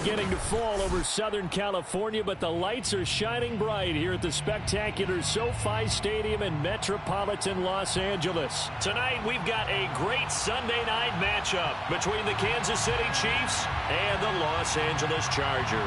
beginning to fall over Southern California, but the lights are shining bright here at the spectacular SoFi Stadium in metropolitan Los Angeles. Tonight, we've got a great Sunday night matchup between the Kansas City Chiefs and the Los Angeles Chargers.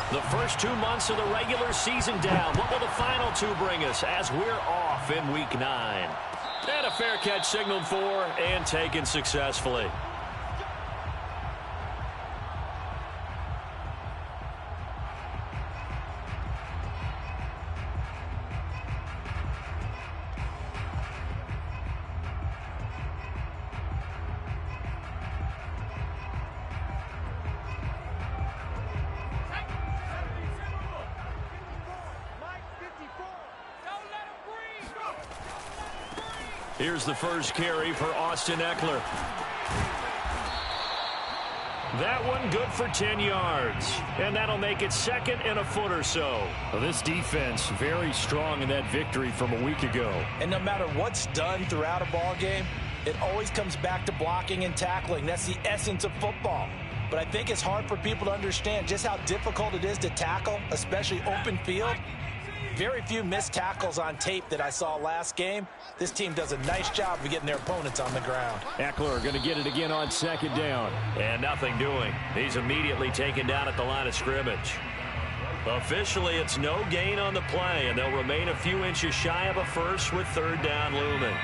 The first 2 months of the regular season down. What will the final two bring us as we're off in Week 9? And a fair catch signaled for and taken successfully. Here's the first carry for Austin Eckler. That one good for 10 yards. And that'll make it second and a foot or so. Well, this defense very strong in that victory from a week ago. And no matter what's done throughout a ball game, it always comes back to blocking and tackling. That's the essence of football. But I think it's hard for people to understand just how difficult it is to tackle, especially open field. Very few missed tackles on tape that I saw last game. This team does a nice job of getting their opponents on the ground. Eckler going to get it again on second down. And nothing doing. He's immediately taken down at the line of scrimmage. Officially, it's no gain on the play, and they'll remain a few inches shy of a first with third down looming.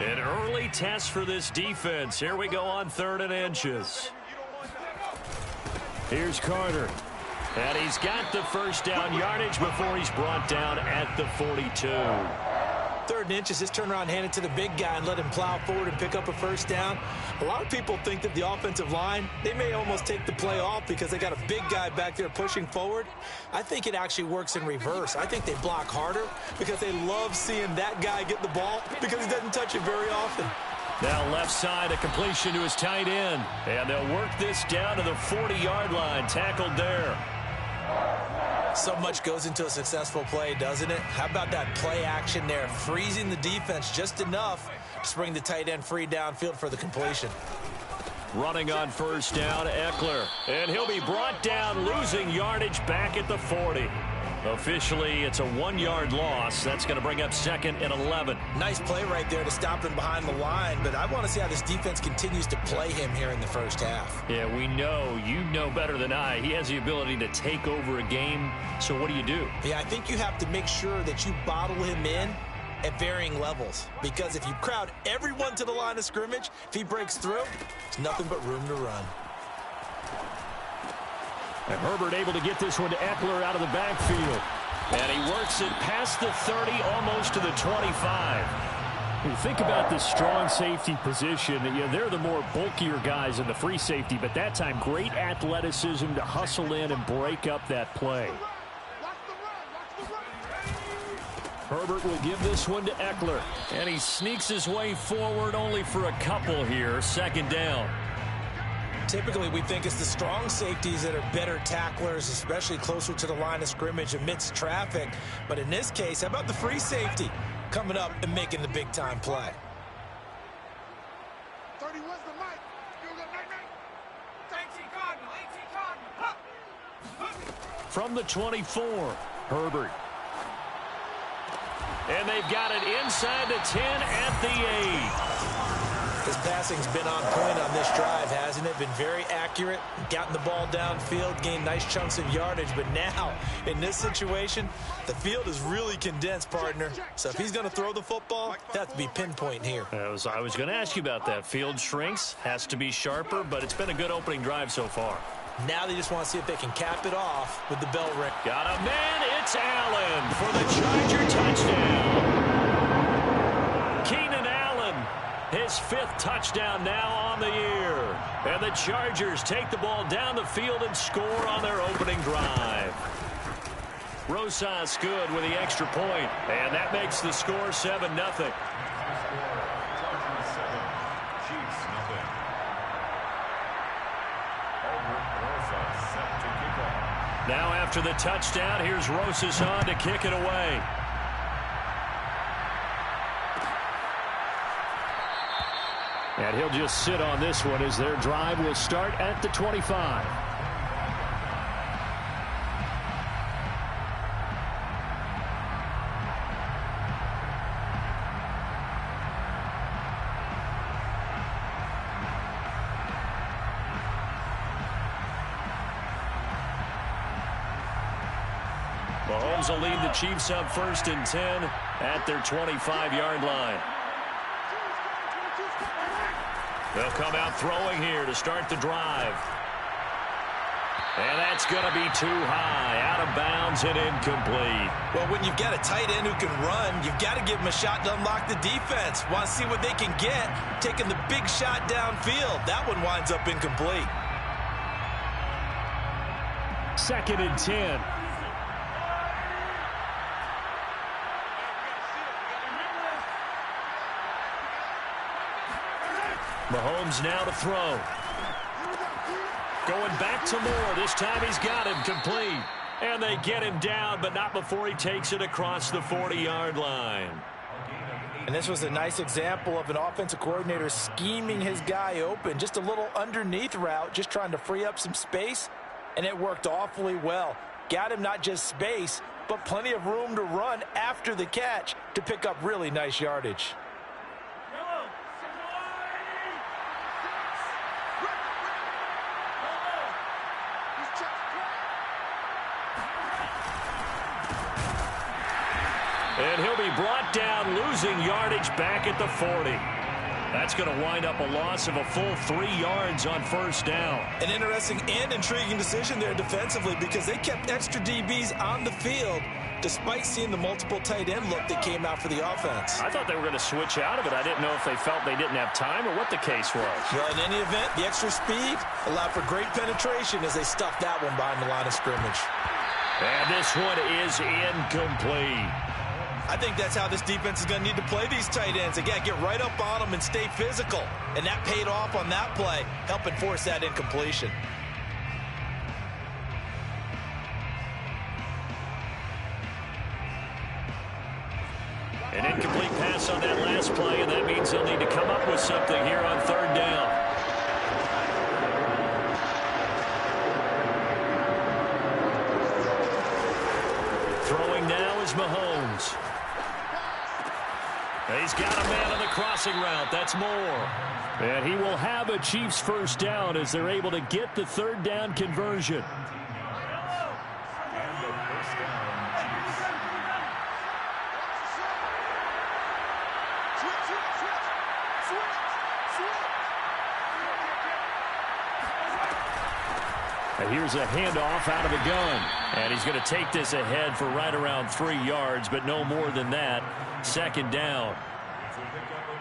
An early test for this defense. Here we go on 3rd and inches. Here's Carter. And he's got the first down yardage before he's brought down at the 42. 3rd and inches, just turn around and hand it to the big guy and let him plow forward and pick up a first down. A lot of people think that the offensive line, they may almost take the play off because they got a big guy back there pushing forward. I think it actually works in reverse. I think they block harder because they love seeing that guy get the ball because he doesn't touch it very often. Now left side, a completion to his tight end. And they'll work this down to the 40-yard line, tackled there. So much goes into a successful play, doesn't it? How about that play action there, freezing the defense just enough to bring the tight end free downfield for the completion. Running on first down, Eckler. And he'll be brought down, losing yardage back at the 40. Officially, it's a 1-yard loss. That's going to bring up 2nd and 11. Nice play right there to stop him behind the line, but I want to see how this defense continues to play him here in the first half. Yeah, we know. You know better than I. He has the ability to take over a game, so what do you do? Yeah, I think you have to make sure that you bottle him in at varying levels, because if you crowd everyone to the line of scrimmage, if he breaks through, it's nothing but room to run. And Herbert able to get this one to Eckler out of the backfield. And he works it past the 30, almost to the 25. You think about the strong safety position. They're the more bulkier guys in the free safety, but that time, great athleticism to hustle in and break up that play. Herbert will give this one to Eckler. And he sneaks his way forward only for a couple here. 2nd down. Typically, we think it's the strong safeties that are better tacklers, especially closer to the line of scrimmage amidst traffic. But in this case, how about the free safety coming up and making the big-time play? 30 was the mic. From the 24, Herbert. And they've got it inside the 10 at the 8. His passing's been on point on this drive, hasn't it? Been very accurate, gotten the ball downfield, gained nice chunks of yardage. But now, in this situation, the field is really condensed, partner. So if he's going to throw the football, it has to be pinpoint here. I was going to ask you about that. Field shrinks, has to be sharper, but it's been a good opening drive so far. Now they just want to see if they can cap it off with the bell ring. Got a man, it's Allen for the Charger touchdown. Keenan Allen, his 5th touchdown now on the year. And the Chargers take the ball down the field and score on their opening drive. Rosas good with the extra point, and that makes the score 7-0. Now after the touchdown, here's Rosas on to kick it away. And he'll just sit on this one as their drive will start at the 25. Mahomes will lead the Chiefs up 1st and 10 at their 25-yard line. They'll come out throwing here to start the drive. And that's going to be too high, out of bounds and incomplete. Well, when you've got a tight end who can run, you've got to give him a shot to unlock the defense. Want to see what they can get, taking the big shot downfield. That one winds up incomplete. 2nd and 10. Mahomes now to throw. Going back to Moore. This time he's got him complete. And they get him down, but not before he takes it across the 40-yard line. And this was a nice example of an offensive coordinator scheming his guy open. Just a little underneath route, just trying to free up some space. And it worked awfully well. Got him not just space, but plenty of room to run after the catch to pick up really nice yardage. And he'll be brought down, losing yardage back at the 40. That's going to wind up a loss of a full 3 yards on 1st down. An interesting and intriguing decision there defensively because they kept extra DBs on the field despite seeing the multiple tight end look that came out for the offense. I thought they were going to switch out of it. I didn't know if they felt they didn't have time or what the case was. Well, in any event, the extra speed allowed for great penetration as they stuffed that one behind the line of scrimmage. And this one is incomplete. I think that's how this defense is going to need to play these tight ends. They got to get right up on them and stay physical. And that paid off on that play, helping force that incompletion. An incomplete pass on that last play, and that means they'll need to come up with something here on 3rd down. Throwing now is Mahomes. He's got a man on the crossing route. That's Moore. And he will have a Chiefs 1st down as they're able to get the 3rd down conversion. And here's a handoff out of the gun. And he's going to take this ahead for right around 3 yards, but no more than that. 2nd down.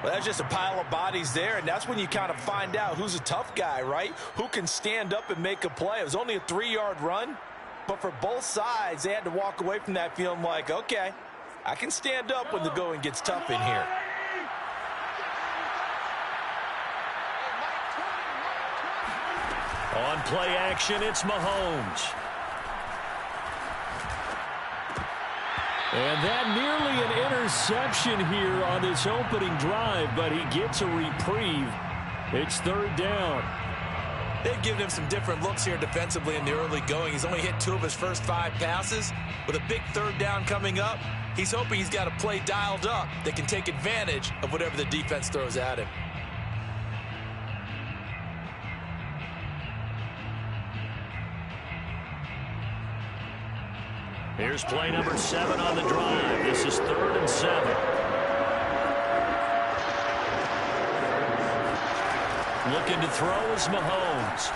Well, that's just a pile of bodies there, and that's when you kind of find out who's a tough guy, right? Who can stand up and make a play. It was only a 3-yard run, but for both sides, they had to walk away from that feeling like, okay, I can stand up when the going gets tough in here. On play action, it's Mahomes. And that nearly an interception here on this opening drive, but he gets a reprieve. It's 3rd down. They've given him some different looks here defensively in the early going. He's only hit 2 of his first 5 passes. With a big 3rd down coming up, he's hoping he's got a play dialed up that can take advantage of whatever the defense throws at him. Here's play number 7 on the drive. This is 3rd and 7. Looking to throw is Mahomes.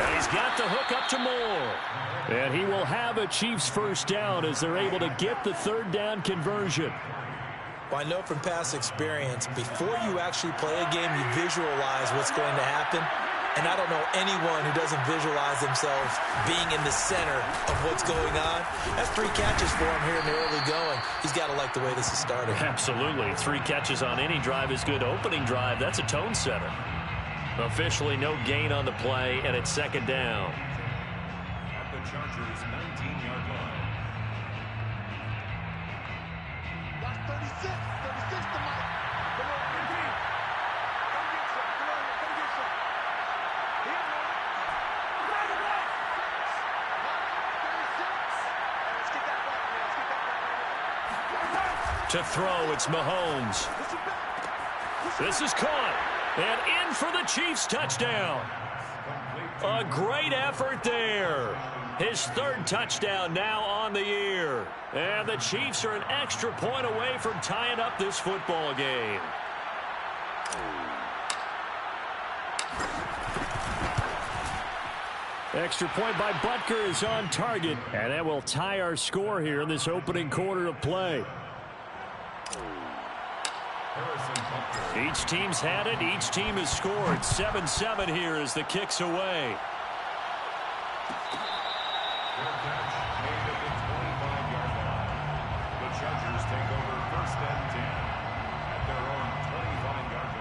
And he's got the hook up to Moore. And he will have a Chiefs 1st down as they're able to get the 3rd down conversion. Well, I know from past experience, before you actually play a game, you visualize what's going to happen. And I don't know anyone who doesn't visualize themselves being in the center of what's going on. That's 3 catches for him here in the early going. He's got to like the way this is starting. Absolutely. 3 catches on any drive is good. Opening drive, that's a tone setter. Officially no gain on the play, and it's 2nd down. Chargers' 19-yard line. Watch 36. 36 to Mike. Come on, Come get some. Come on, come get some. Here, man. 36. Let's get that ball, man. Let's get that ball. To throw, it's Mahomes. This is caught. And in for the Chiefs touchdown. A great effort there. His third touchdown now on the year. And the Chiefs are an extra point away from tying up this football game. Extra point by Butker is on target. And that will tie our score here in this opening quarter of play. Each team's had it. Each team has scored. 7-7 here as the kick's away. The Chargers take over 1st and 10 at their own 25-yard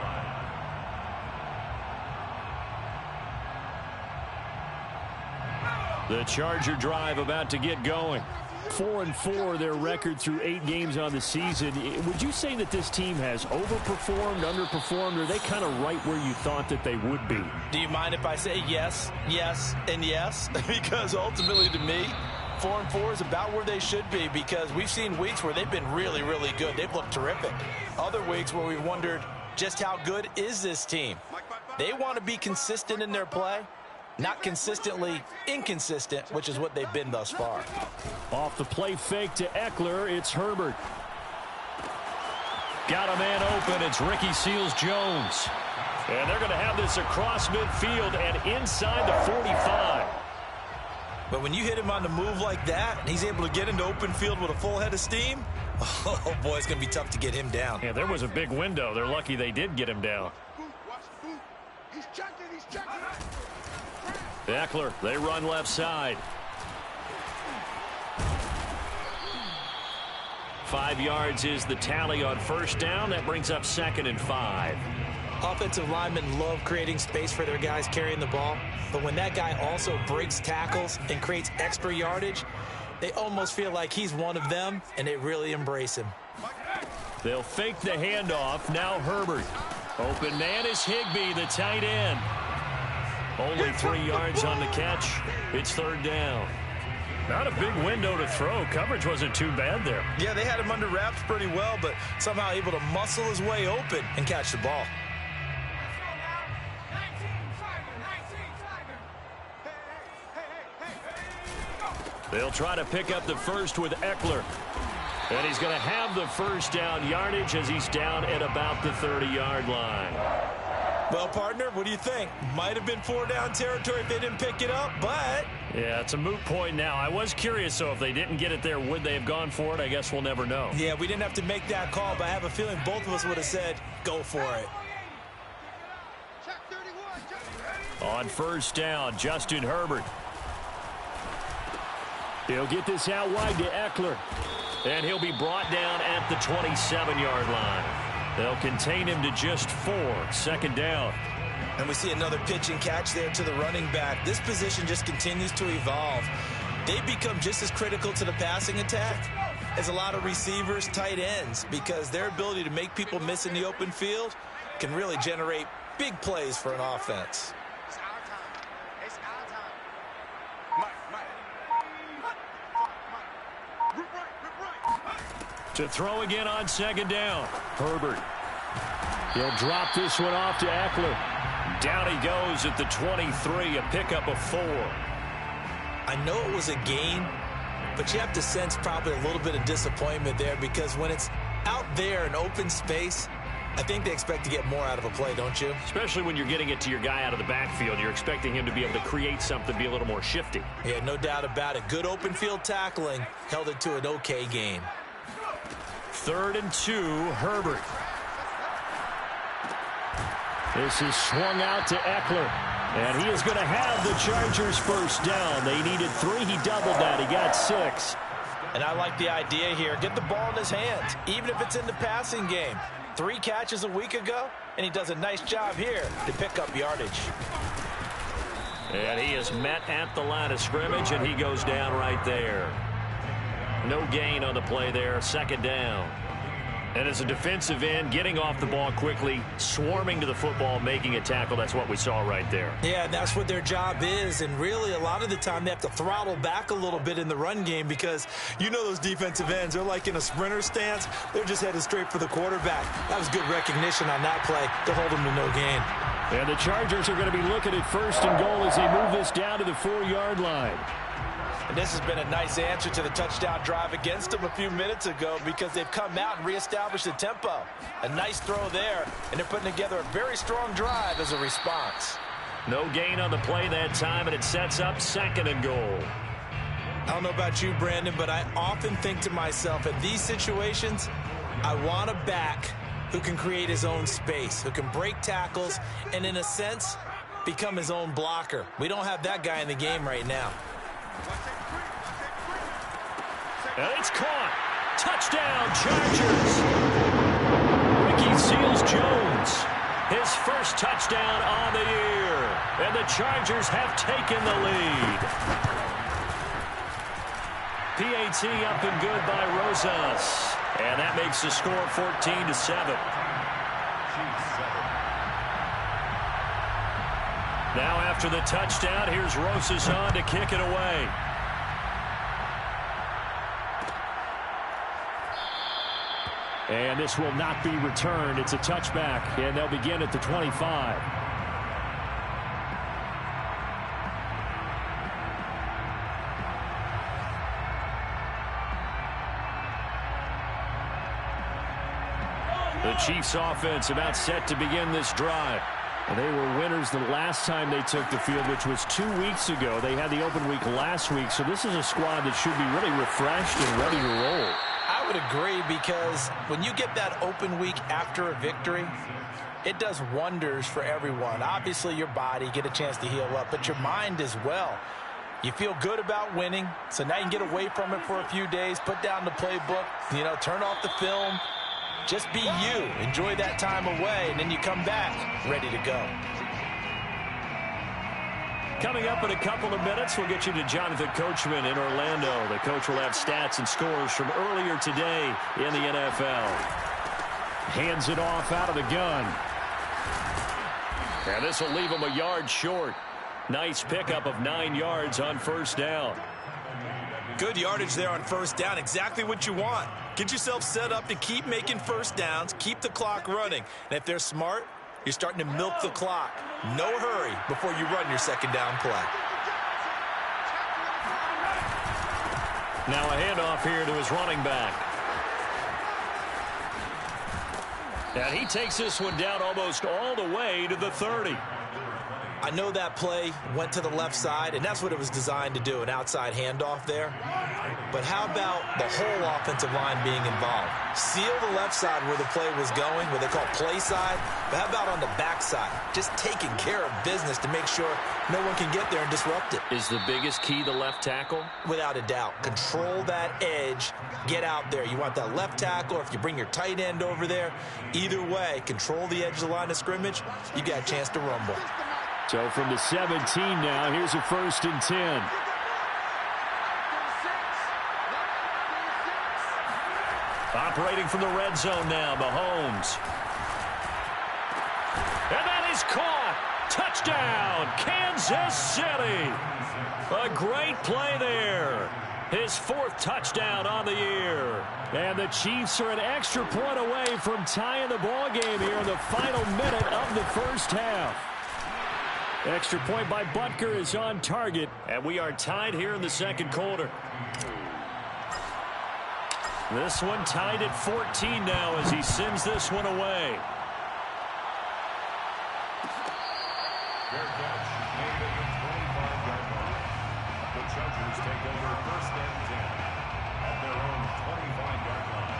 line. The Charger drive about to get going. 4-4 their record through 8 games on the season. Would you say that this team has overperformed, underperformed, or are they kind of right where you thought that they would be? Do you mind if I say yes, yes, and yes? Because ultimately to me, 4-4 is about where they should be, because we've seen weeks where they've been really, really good. They've looked terrific. Other weeks where we've wondered just how good is this team. They want to be consistent in their play, not consistently inconsistent, which is what they've been thus far. Off the play fake to Eckler, it's Herbert. Got a man open, it's Ricky Seals-Jones. And they're going to have this across midfield and inside the 45. But when you hit him on the move like that, and he's able to get into open field with a full head of steam, oh boy, it's going to be tough to get him down. Yeah, there was a big window. They're lucky they did get him down. He's checking, he's checking. Eckler, they run left side. 5 yards is the tally on first down. That brings up 2nd and 5. Offensive linemen love creating space for their guys carrying the ball, but when that guy also breaks tackles and creates extra yardage, they almost feel like he's one of them, and they really embrace him. They'll fake the handoff. Now Herbert. Open man is Higbee, the tight end. Only 3 yards on the catch. It's 3rd down. Not a big window to throw. Coverage wasn't too bad there. Yeah, they had him under wraps pretty well, but somehow able to muscle his way open and catch the ball. They'll try to pick up the first with Eckler. And he's going to have the first down yardage as he's down at about the 30-yard line. Well, partner, what do you think? Might have been 4-down territory if they didn't pick it up, but... Yeah, it's a moot point now. I was curious, so if they didn't get it there, would they have gone for it? I guess we'll never know. Yeah, we didn't have to make that call, but I have a feeling both of us would have said, go for it. On first down, Justin Herbert. He'll get this out wide to Eckler. And he'll be brought down at the 27-yard line. They'll contain him to just 4. 2nd down. And we see another pitch and catch there to the running back. This position just continues to evolve. They become just as critical to the passing attack as a lot of receivers, tight ends, because their ability to make people miss in the open field can really generate big plays for an offense. It's our time. It's our time. To throw again on 2nd down. Herbert. He'll drop this one off to Eckler. Down he goes at the 23, a pickup of 4. I know it was a gain, but you have to sense probably a little bit of disappointment there, because when it's out there in open space, I think they expect to get more out of a play, don't you? Especially when you're getting it to your guy out of the backfield. You're expecting him to be able to create something, be a little more shifty. Yeah, no doubt about it. Good open field tackling held it to an okay gain. 3rd and 2, Herbert. This is swung out to Eckler. And he is going to have the Chargers first down. They needed 3. He doubled that. He got 6. And I like the idea here. Get the ball in his hands, even if it's in the passing game. 3 catches a week ago, and he does a nice job here to pick up yardage. And he is met at the line of scrimmage, and he goes down right there. No gain on the play there, second down. And as a defensive end, getting off the ball quickly, swarming to the football, making a tackle, that's what we saw right there. Yeah, and that's what their job is. And really, a lot of the time, they have to throttle back a little bit in the run game because you know those defensive ends, they're like in a sprinter stance. They're just headed straight for the quarterback. That was good recognition on that play to hold them to no gain. And the Chargers are going to be looking at first and goal as they move this down to the 4-yard line. And this has been a nice answer to the touchdown drive against them a few minutes ago because they've come out and reestablished the tempo. A nice throw there, and they're putting together a very strong drive as a response. No gain on the play that time, and it sets up second and goal. I don't know about you, Brandon, but I often think to myself, in these situations, I want a back who can create his own space, who can break tackles, and in a sense, become his own blocker. We don't have that guy in the game right now. And it's caught. Touchdown, Chargers. Ricky Seals-Jones, his first touchdown on the year. And the Chargers have taken the lead. PAT up and good by Rosas. And that makes the score 14-7. Now after the touchdown, here's Rosas on to kick it away. And this will not be returned. It's a touchback, and they'll begin at the 25. The Chiefs offense about set to begin this drive. They were winners the last time they took the field, which was 2 weeks ago. They had the open week last week, so this is a squad that should be really refreshed and ready to roll. I would agree because when you get that open week after a victory, it does wonders for everyone. Obviously, your body, get a chance to heal up, but your mind as well. You feel good about winning, so now you can get away from it for a few days, put down the playbook, turn off the film. Just be you. Enjoy that time away, and then you come back ready to go. Coming up in a couple of minutes, we'll get you to Jonathan Coachman in Orlando. The coach will have stats and scores from earlier today in the NFL. Hands it off out of the gun. And this will leave him a yard short. Nice pickup of 9 yards on first down. Good yardage there on first down. Exactly what you want. Get yourself set up to keep making first downs, keep the clock running. And if they're smart, you're starting to milk the clock. No hurry before you run your second down play. Now a handoff here to his running back. And he takes this one down almost all the way to the 30. I know that play went to the left side, and that's what it was designed to do, an outside handoff there. But how about the whole offensive line being involved? Seal the left side where the play was going, what they call play side. But how about on the back side? Just taking care of business to make sure no one can get there and disrupt it. Is the biggest key the left tackle? Without a doubt. Control that edge. Get out there. You want that left tackle, or if you bring your tight end over there, either way, control the edge of the line of scrimmage, you got a chance to rumble. So from the 17 now, here's a 1st and 10. Operating from the red zone now, Mahomes. And that is caught. Touchdown, Kansas City. A great play there. His 4th touchdown on the year. And the Chiefs are an extra point away from tying the ball game here in the final minute of the first half. Extra point by Butker is on target. And we are tied here in the second quarter. This one tied at 14 now as he sends this one away. Fair catch made at the 25-yard line. The Chargers take over 1st and 10 at their own 25-yard line.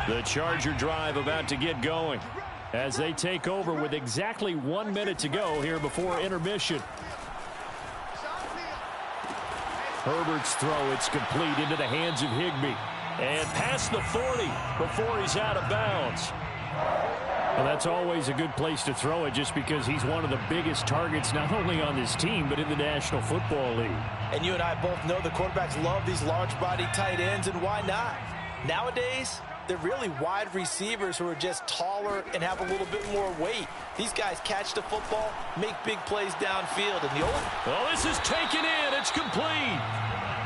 The Charger drive about to get going as they take over with exactly 1 minute to go here before intermission. Herbert's throw, it's complete into the hands of Higbee. And past the 40 before he's out of bounds. Well, that's always a good place to throw it just because he's one of the biggest targets not only on this team but in the National Football League. And you and I both know the quarterbacks love these large-body tight ends, and why not? Nowadays, they're really wide receivers who are just taller and have a little bit more weight. These guys catch the football, make big plays downfield. And the old... Oh, this is taken in. It's complete.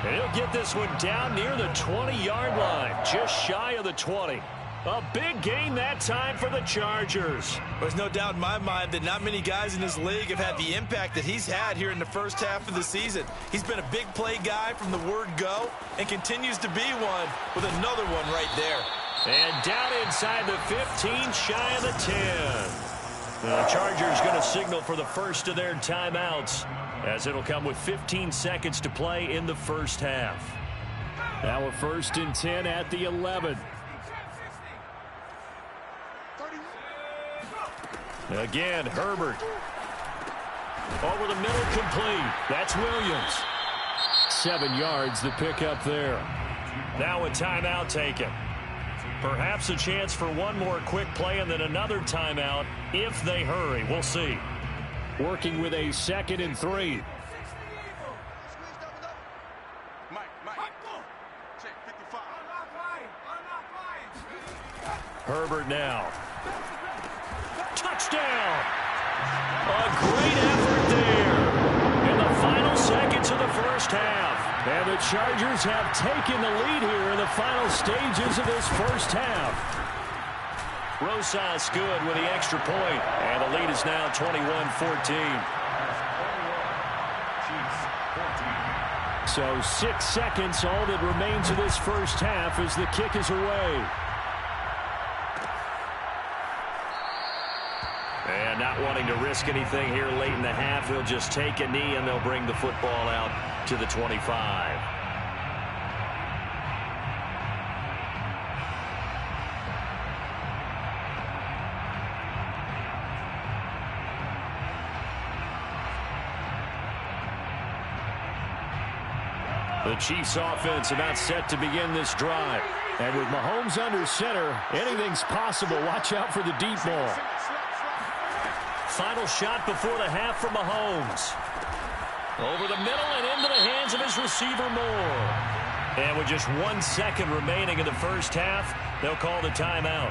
And he'll get this one down near the 20-yard line, just shy of the 20. A big gain that time for the Chargers. There's no doubt in my mind that not many guys in this league have had the impact that he's had here in the first half of the season. He's been a big play guy from the word go and continues to be one with another one right there. And down inside the 15, shy of the 10. The Chargers going to signal for the first of their timeouts as it'll come with 15 seconds to play in the first half. Now a 1st and 10 at the 11. Again, Herbert. Over the middle, complete. That's Williams. 7 yards, the pickup there. Now a timeout taken. Perhaps a chance for one more quick play and then another timeout if they hurry. We'll see. Working with a 2nd and 3. Herbert now. Touchdown! A great effort there in the final seconds of the first half. And the Chargers have taken the lead here in the final stages of this first half. Rosas good with the extra point, and the lead is now 21-14. So 6 seconds, all that remains of this first half as the kick is away. And not wanting to risk anything here late in the half, he'll just take a knee and they'll bring the football out to the 25. The Chiefs offense about set to begin this drive. And with Mahomes under center, anything's possible. Watch out for the deep ball. Final shot before the half for Mahomes. Over the middle and into the hands of his receiver Moore. And with just 1 second remaining in the first half, they'll call the timeout.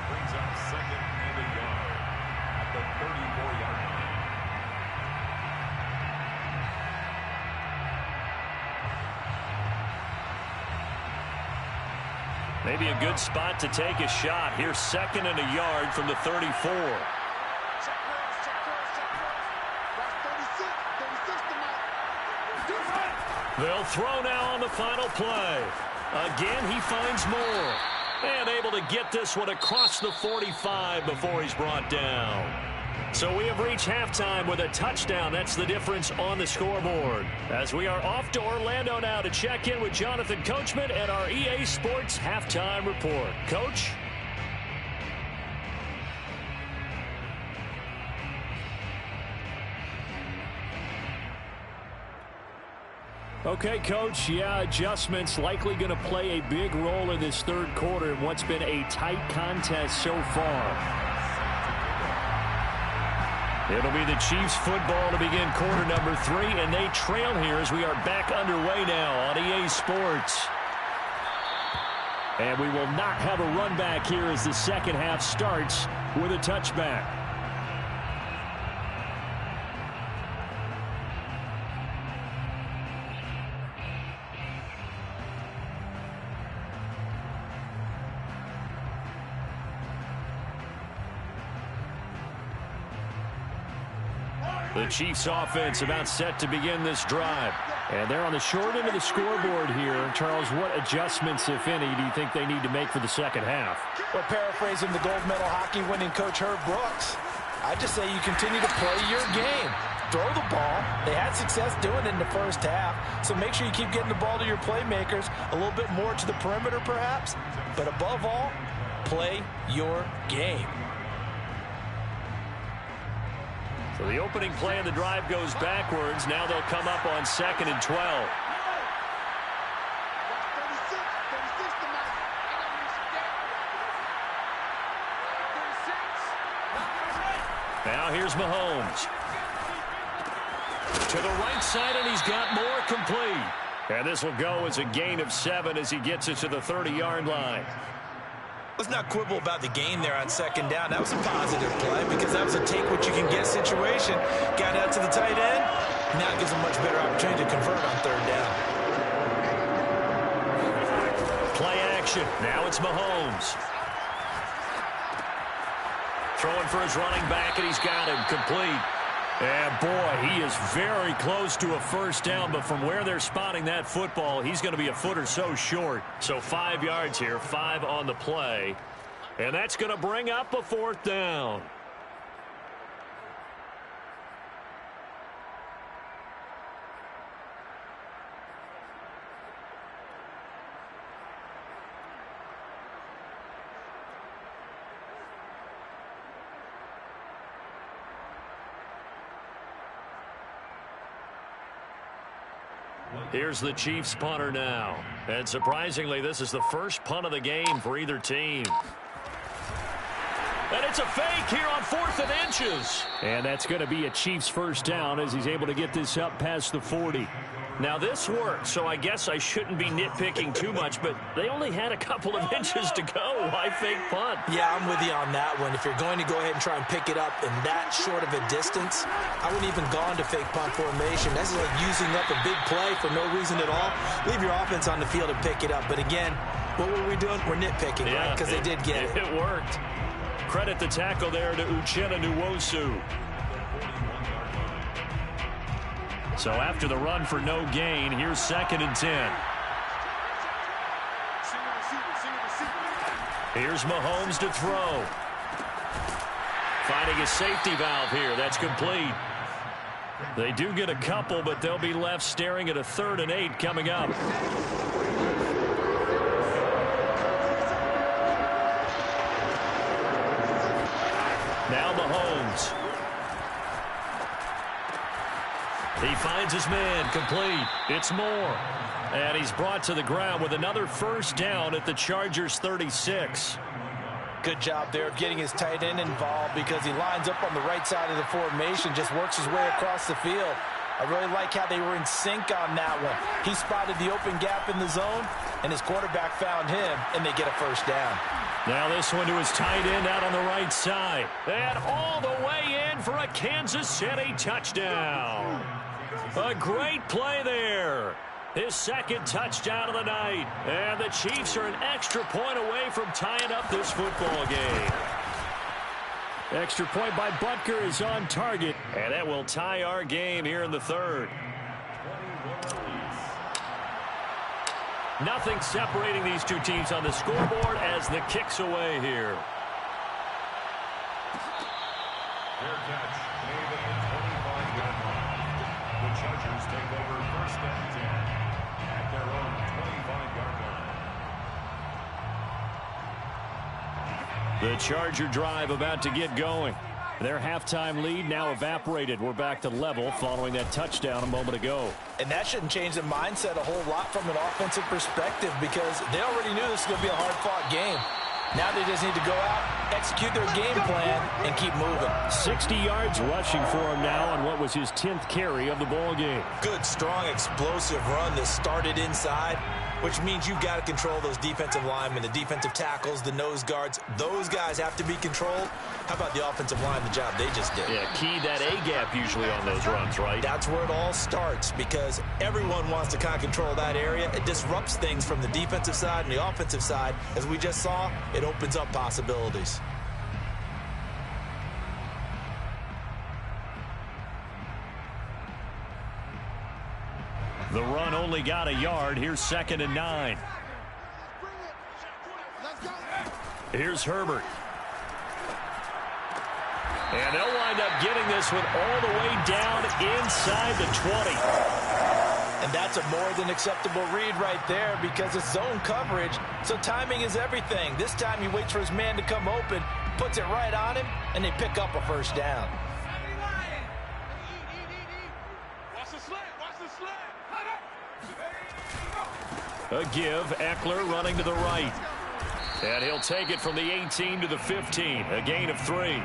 Brings up 2nd and a yard at the 34-yard line. Maybe a good spot to take a shot. Here's 2nd and a yard from the 34. They'll throw now on the final play. Again, he finds Moore. And able to get this one across the 45 before he's brought down. So we have reached halftime with a touchdown. That's the difference on the scoreboard. As we are off to Orlando now to check in with Jonathan Coachman and our EA Sports Halftime Report. Coach? Okay, Coach, yeah, adjustments likely going to play a big role in this third quarter in what's been a tight contest so far. It'll be the Chiefs football to begin quarter number 3, and they trail here as we are back underway now on EA Sports. And we will not have a run back here as the second half starts with a touchback. The Chiefs offense about set to begin this drive. And they're on the short end of the scoreboard here. Charles, what adjustments, if any, do you think they need to make for the second half? Well, paraphrasing the gold medal hockey winning coach Herb Brooks, I just say you continue to play your game. Throw the ball. They had success doing it in the first half. So make sure you keep getting the ball to your playmakers, a little bit more to the perimeter perhaps. But above all, play your game. So the opening play of the drive goes backwards. Now they'll come up on 2nd and 12. Now here's Mahomes. To the right side, and he's got more complete. And this will go as a gain of 7 as he gets it to the 30-yard line. Let's not quibble about the gain there on second down. That was a positive play because that was a take-what-you-can-get situation. Got out to the tight end. Now it gives him much better opportunity to convert on third down. Play action. Now it's Mahomes. Throwing for his running back, and he's got him complete. And, boy, he is very close to a first down, but from where they're spotting that football, he's going to be a foot or so short. So 5 yards here, 5 on the play. And that's going to bring up a fourth down. Here's the Chiefs punter now. And surprisingly, this is the first punt of the game for either team. And it's a fake here on 4th and inches. And that's going to be a Chiefs first down as he's able to get this up past the 40. Now, this worked, so I guess I shouldn't be nitpicking too much, but they only had a couple of inches to go. Why fake punt? Yeah, I'm with you on that one. If you're going to go ahead and try and pick it up in that short of a distance, I wouldn't even gone to fake punt formation. That's like using up a big play for no reason at all. Leave your offense on the field and pick it up. But again, what were we doing? We're nitpicking, right? Because they did get it. It worked. Credit the tackle there to Uchenna Nwosu. So after the run for no gain, here's 2nd and 10. Here's Mahomes to throw. Finding a safety valve here. That's complete. They do get a couple, but they'll be left staring at a 3rd and 8 coming up. Now Mahomes. He finds his man, complete. It's Moore. And he's brought to the ground with another first down at the Chargers' 36. Good job there of getting his tight end involved because he lines up on the right side of the formation, just works his way across the field. I really like how they were in sync on that one. He spotted the open gap in the zone, and his quarterback found him, and they get a first down. Now this one to his tight end out on the right side. And all the way in for a Kansas City touchdown. A great play there. His 2nd touchdown of the night. And the Chiefs are an extra point away from tying up this football game. Extra point by Butker is on target. And that will tie our game here in the 3rd. Nothing separating these two teams on the scoreboard as the kick's away here. Fair catch made at the 25-yard line. The Chargers take over 1st and 10 at their own 25-yard line. The Charger drive about to get going. Their halftime lead now evaporated. We're back to level following that touchdown a moment ago. And that shouldn't change the mindset a whole lot from an offensive perspective because they already knew this was going to be a hard-fought game. Now they just need to go out, execute their game plan, and keep moving. 60 yards rushing for him now on what was his 10th carry of the ball game. Good, strong, explosive run that started inside, which means you've got to control those defensive linemen, the defensive tackles, the nose guards. Those guys have to be controlled. How about the offensive line, the job they just did? Yeah, key that A-gap usually on those runs, right? That's where it all starts because everyone wants to kind of control that area. It disrupts things from the defensive side and the offensive side. As we just saw, it opens up possibilities. The run only got a yard. Here's 2nd and 9. Here's Herbert. And they'll wind up getting this one all the way down inside the 20. And that's a more than acceptable read right there because it's zone coverage, so timing is everything. This time he waits for his man to come open, puts it right on him, and they pick up a first down. A give, Eckler running to the right. And he'll take it from the 18 to the 15, a gain of 3.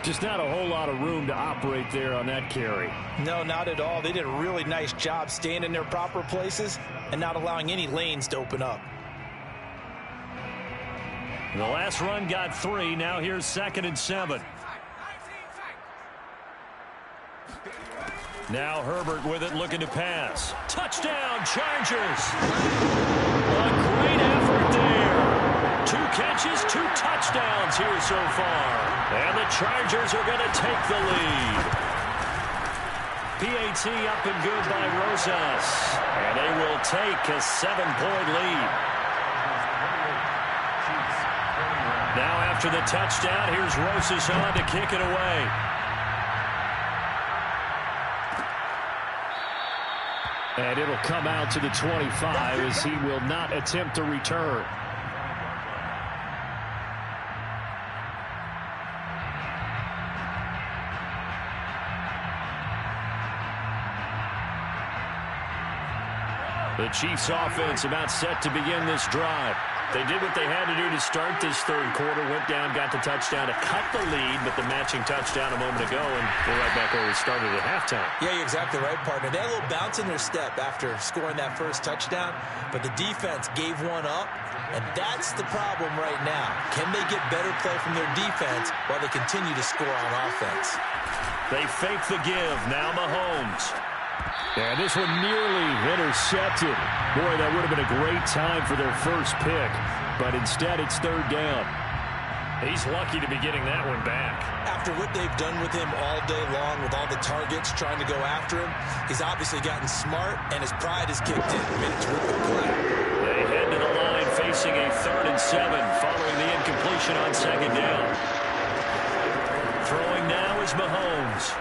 Just not a whole lot of room to operate there on that carry. No, not at all. They did a really nice job staying in their proper places and not allowing any lanes to open up. The last run got 3. Now here's 2nd and 7. Now Herbert with it, looking to pass. Touchdown, Chargers! A great effort there. 2 catches, 2 touchdowns here so far. And the Chargers are going to take the lead. PAT up and good by Rosas. And they will take a 7-point lead. Now after the touchdown, here's Rosas on to kick it away. And it'll come out to the 25 as he will not attempt to return. The Chiefs offense about set to begin this drive. They did what they had to do to start this third quarter, went down, got the touchdown to cut the lead, but the matching touchdown a moment ago, and we're right back where we started at halftime. Yeah, you're exactly right, partner. They had a little bounce in their step after scoring that first touchdown, but the defense gave one up, and that's the problem right now. Can they get better play from their defense while they continue to score on offense? They fake the give. Now Mahomes. And this one nearly intercepted. Boy, that would have been a great time for their first pick, but instead it's 3rd down. He's lucky to be getting that one back. After what they've done with him all day long with all the targets trying to go after him, he's obviously gotten smart, and his pride has kicked in. I mean, it's worth the play. They head to the line facing a 3rd and 7 following the incompletion on 2nd down. Throwing now is Mahomes.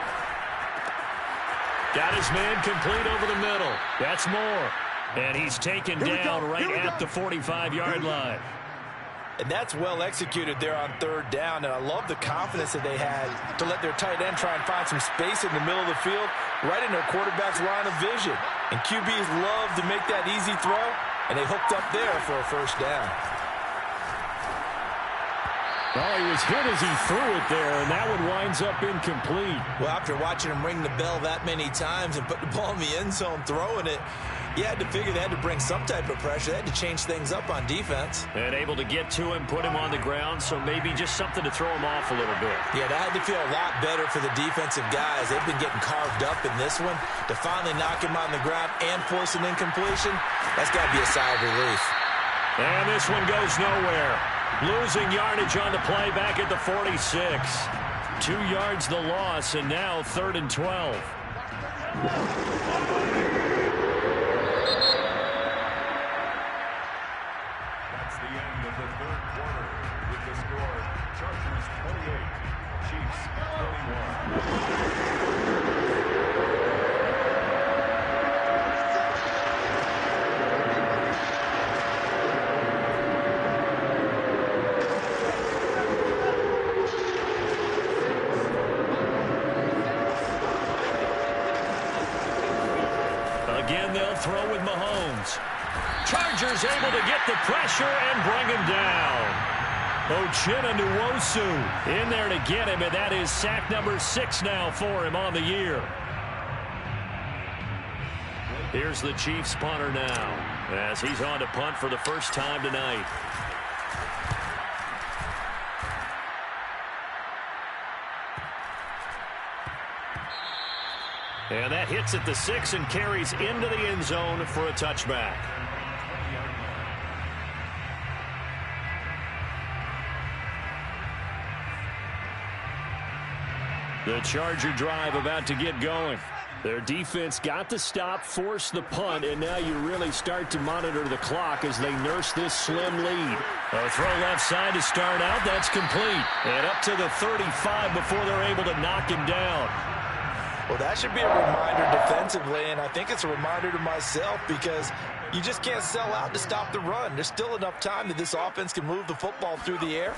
Got his man complete over the middle. That's more. And he's taken down right at the 45-yard line. And that's well executed there on 3rd down. And I love the confidence that they had to let their tight end try and find some space in the middle of the field, right in their quarterback's line of vision. And QBs love to make that easy throw, and they hooked up there for a 1st down. Well, he was hit as he threw it there, and that one winds up incomplete. Well, after watching him ring the bell that many times and put the ball in the end zone throwing it, you had to figure they had to bring some type of pressure. They had to change things up on defense. And able to get to him, put him on the ground, so maybe just something to throw him off a little bit. Yeah, that had to feel a lot better for the defensive guys. They've been getting carved up in this one. To finally knock him on the ground and force an incompletion, that's got to be a sigh of relief. And this one goes nowhere. Losing yardage on the play back at the 46. 2 yards the loss, and now 3rd and 12. That's the end of the 3rd quarter with the score Chargers 28, Chiefs 21. Again, they'll throw with Mahomes. Chargers able to get the pressure and bring him down. Uchenna Nwosu in there to get him, and that is sack number 6 now for him on the year. Here's the Chiefs punter now as he's on to punt for the first time tonight. And that hits at the 6 and carries into the end zone for a touchback. The Charger drive about to get going. Their defense got the stop, forced the punt, and now you really start to monitor the clock as they nurse this slim lead. A throw left side to start out. That's complete. And up to the 35 before they're able to knock him down. Well, that should be a reminder defensively, and I think it's a reminder to myself because you just can't sell out to stop the run. There's still enough time that this offense can move the football through the air,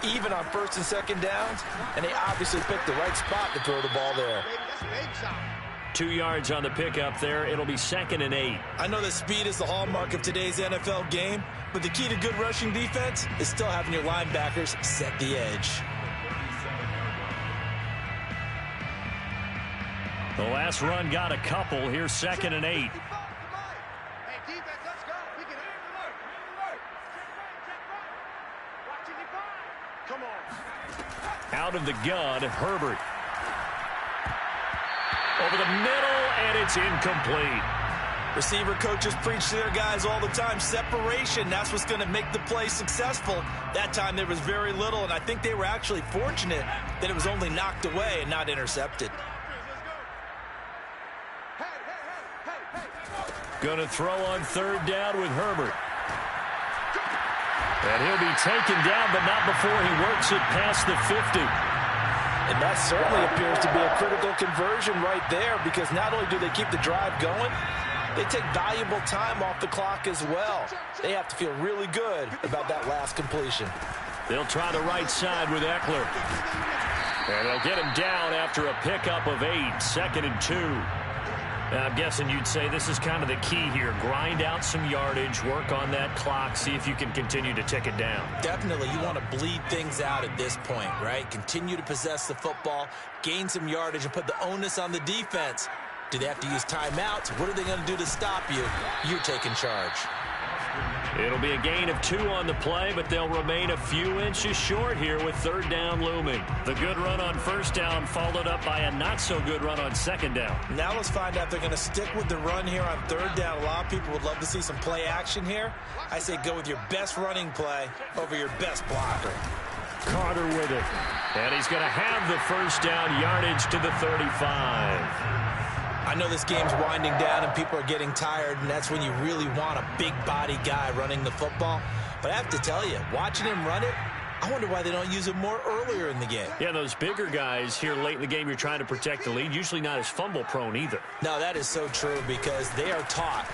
even on 1st and 2nd downs, and they obviously picked the right spot to throw the ball there. 2 yards on the pickup there. It'll be 2nd and 8. I know that speed is the hallmark of today's NFL game, but the key to good rushing defense is still having your linebackers set the edge. The last run got a couple. Here's 2nd and 8. Hey, defense, let's go. We can come on. Out of the gun, Herbert. Over the middle, and it's incomplete. Receiver coaches preach to their guys all the time. Separation, that's what's going to make the play successful. That time there was very little, and I think they were actually fortunate that it was only knocked away and not intercepted. Going to throw on 3rd down with Herbert. And he'll be taken down, but not before he works it past the 50. And that certainly appears to be a critical conversion right there, because not only do they keep the drive going, they take valuable time off the clock as well. They have to feel really good about that last completion. They'll try the right side with Eckler. And they'll get him down after a pickup of 8, 2nd and 2. I'm guessing you'd say this is kind of the key here. Grind out some yardage, work on that clock, see if you can continue to tick it down. Definitely, you want to bleed things out at this point, right? Continue to possess the football, gain some yardage, and put the onus on the defense. Do they have to use timeouts? What are they going to do to stop you? You're taking charge. It'll be a gain of 2 on the play, but they'll remain a few inches short here with 3rd down looming. The good run on 1st down followed up by a not-so-good run on 2nd down. Now let's find out if they're going to stick with the run here on 3rd down. A lot of people would love to see some play action here. I say go with your best running play over your best blocker. Carter with it. And he's going to have the 1st down yardage to the 35. I know this game's winding down and people are getting tired, and that's when you really want a big-body guy running the football. But I have to tell you, watching him run it, I wonder why they don't use him more earlier in the game. Yeah, those bigger guys here late in the game, you're trying to protect the lead, usually not as fumble-prone either. No, that is so true, because they are taught,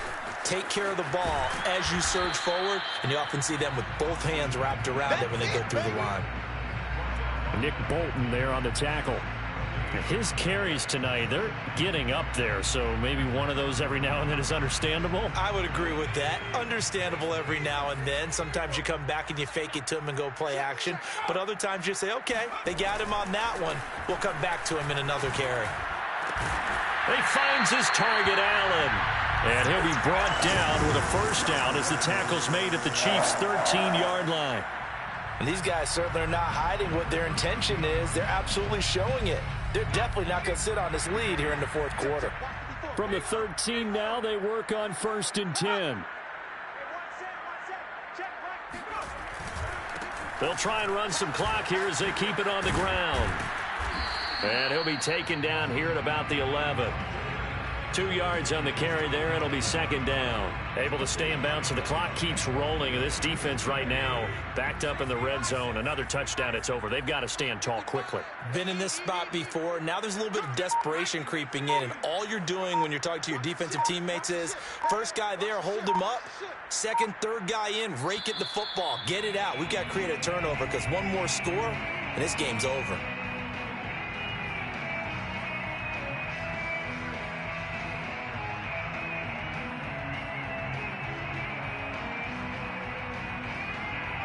take care of the ball as you surge forward, and you often see them with both hands wrapped around it when they go through the line. Nick Bolton there on the tackle. His carries tonight, they're getting up there, so maybe one of those every now and then is understandable. I would agree with that. Understandable every now and then. Sometimes you come back and you fake it to him and go play action. But other times you say, okay, they got him on that one. We'll come back to him in another carry. He finds his target, Allen. And he'll be brought down with a 1st down as the tackle's made at the Chiefs' 13-yard line. And these guys certainly are not hiding what their intention is. They're absolutely showing it. They're definitely not going to sit on this lead here in the 4th quarter. From the 13 now, they work on 1st and 10. They'll try and run some clock here as they keep it on the ground. And he'll be taken down here at about the 11. 2 yards on the carry there. It'll be 2nd down. Able to stay in bounds, so the clock keeps rolling. This defense right now backed up in the red zone. Another touchdown, it's over. They've got to stand tall quickly. Been in this spot before. Now there's a little bit of desperation creeping in, and all you're doing when you're talking to your defensive teammates is, first guy there, hold him up. 2nd, 3rd guy in, rake at the football. Get it out. We've got to create a turnover, because one more score, and this game's over.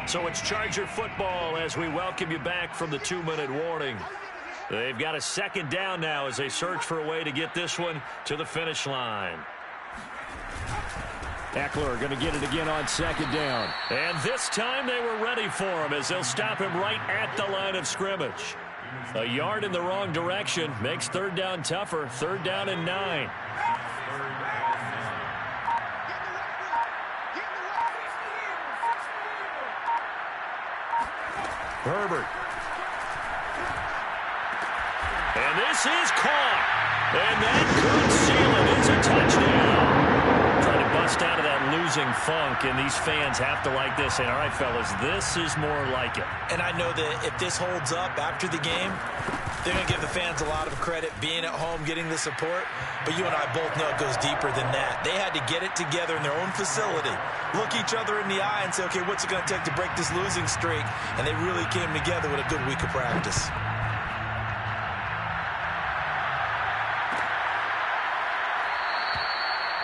So it's Charger football as we welcome you back from the 2-minute warning. They've got a 2nd down now as they search for a way to get this one to the finish line. Eckler going to get it again on 2nd down. And this time they were ready for him as they'll stop him right at the line of scrimmage. A yard in the wrong direction makes 3rd down tougher. 3rd down and 9. Herbert. And this is caught. And that could seal it. It's a touchdown. Trying to bust out of that losing funk, and these fans have to like this. And all right, fellas, this is more like it. And I know that if this holds up after the game, they're going to give the fans a lot of credit, being at home, getting the support. But you and I both know it goes deeper than that. They had to get it together in their own facility, look each other in the eye and say, okay, what's it going to take to break this losing streak? And they really came together with a good week of practice.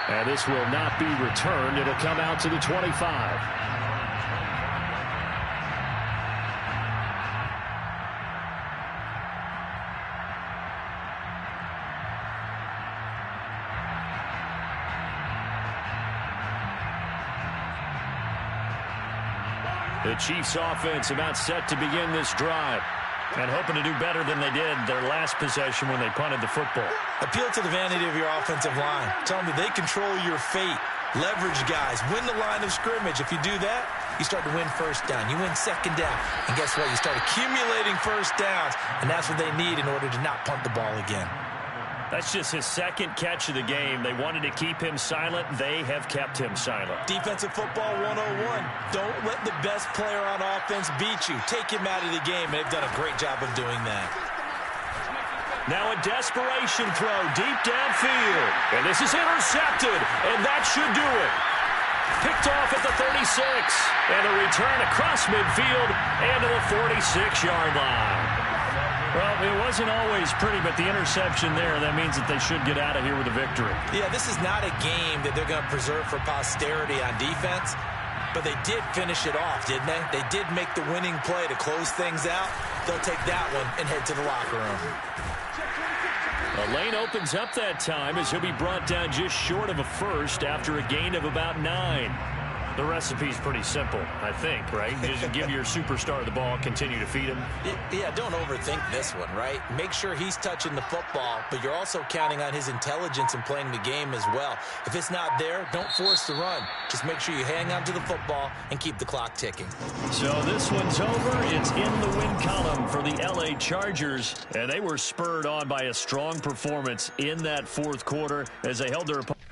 And this will not be returned. It'll come out to the 25. The Chiefs offense about set to begin this drive. And hoping to do better than they did their last possession when they punted the football. Appeal to the vanity of your offensive line. Tell me they control your fate. Leverage guys. Win the line of scrimmage. If you do that, you start to win first down. You win second down. And guess what? You start accumulating first downs. And that's what they need in order to not punt the ball again. That's just his second catch of the game. They wanted to keep him silent. They have kept him silent. Defensive football 101. Don't let the best player on offense beat you. Take him out of the game. They've done a great job of doing that. Now a desperation throw deep downfield. And this is intercepted. And that should do it. Picked off at the 36. And a return across midfield and to the 46-yard line. Well, it wasn't always pretty, but the interception there, that means that they should get out of here with a victory. Yeah, this is not a game that they're going to preserve for posterity on defense, but they did finish it off, didn't they? They did make the winning play to close things out. They'll take that one and head to the locker room. The lane opens up that time as he'll be brought down just short of a first after a gain of about 9. The recipe's pretty simple, I think, right? Just give your superstar the ball, continue to feed him. Yeah, don't overthink this one, right? Make sure he's touching the football, but you're also counting on his intelligence in playing the game as well. If it's not there, don't force the run. Just make sure you hang on to the football and keep the clock ticking. So this one's over. It's in the win column for the L.A. Chargers, and they were spurred on by a strong performance in that fourth quarter as they held their opponent.